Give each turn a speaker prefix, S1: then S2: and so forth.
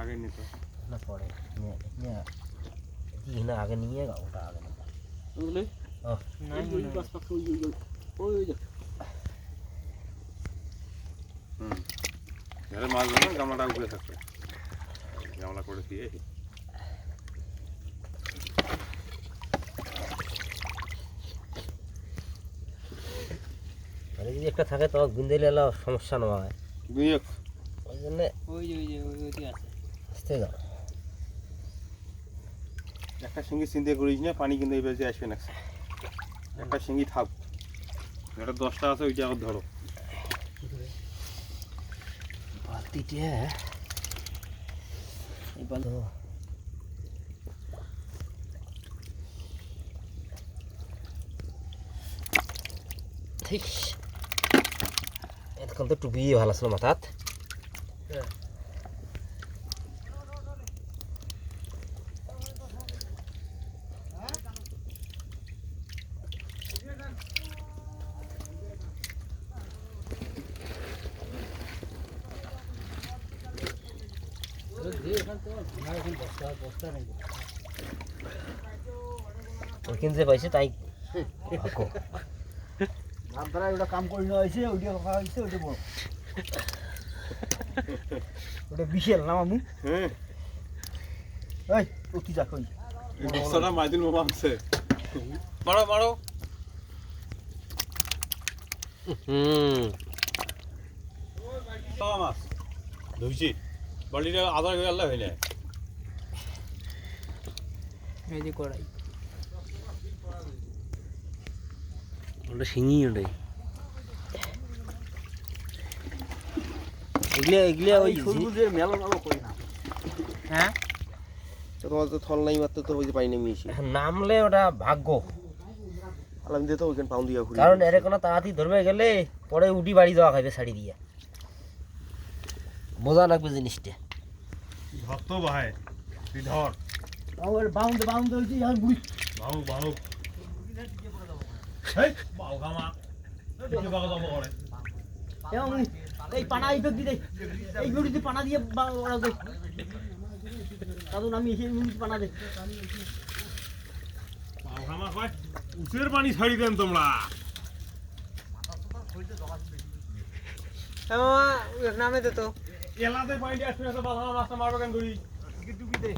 S1: আগে নিত
S2: না পরে না আগে নিয়ে গা ওটা আগে
S3: বুঝলি
S2: নাই
S3: ওই বাস পাক ওই
S1: যারা মাছ ধরে গামলাটা উপরে থাকবে গামলা করে দিয়ে
S2: আরে যদি একটা থাকে তো গুন্দে নিলে সমস্যা নয়
S1: দুই এক
S2: ওই জন্য
S3: ওই আছে
S2: আসতে যাও
S1: একটা শিঙ্গি চিন্তা করিস না পানি কিন্তু এই বেজে আসবে না একটা শিঙ্গি থাক এটা 10টা আছে ওইটা আবার ধরো
S2: বালতিটা এই বাল ঠিক এতক্ষণ তো টুপি ভালো ছিল মাথাত ওইখান যে পাইছে তাই
S3: আপনারা ওটা কাম করে নিয়ে আসে ওইটা খাওয়া হয়েছে ওইটা বড় ওটা বিশাল না মামু
S1: হ্যাঁ
S3: এই প্রতি যা কই
S1: এই বস্তাটা মাইদিন মামা আছে মারো মারো মাছ ধুইছি বাড়িটা আধা হয়ে গেল হইলে
S3: এই যে কড়াই
S2: ওটা শিঙি ওটাই এগুলা ওই
S3: সরবুজের মেলো মেলো কই না হ্যাঁ
S4: তোমার তো থল নাই মাত্র তো হইতে পারি না মিশি
S2: নামলে ওটা ভাগ্য
S4: আলাম দিয়ে তো ওইখানে পাউন্ড দিয়া ঘুরি
S2: কারণ এর কোনো তাড়াতাড়ি ধরবে গেলে পরে উঠি বাড়ি দেওয়া খাইবে শাড়ি দিয়ে বোঝা লাগবে জিনিসটা
S1: ধর তো ভাই তুই ধর
S3: আর বাউন্ড হইছে আর বুড়ি
S1: ভাও ভাও হেই বাও গামা এই বাগা দাও করে
S3: এই পানা ইফেক্ট দি দে এই গুড়িতে পানা দিয়ে ওরা দে দাদু নামি এসে গুড়িতে পানা দে
S1: বাও গামা কয় উসের পানি ছাড়ি দেন তোমরা
S3: মামা নামে দে তো
S1: এলাতে পানি আসবে তো বাবা মাছটা মারবে কেন ধরি
S3: ডুবি দে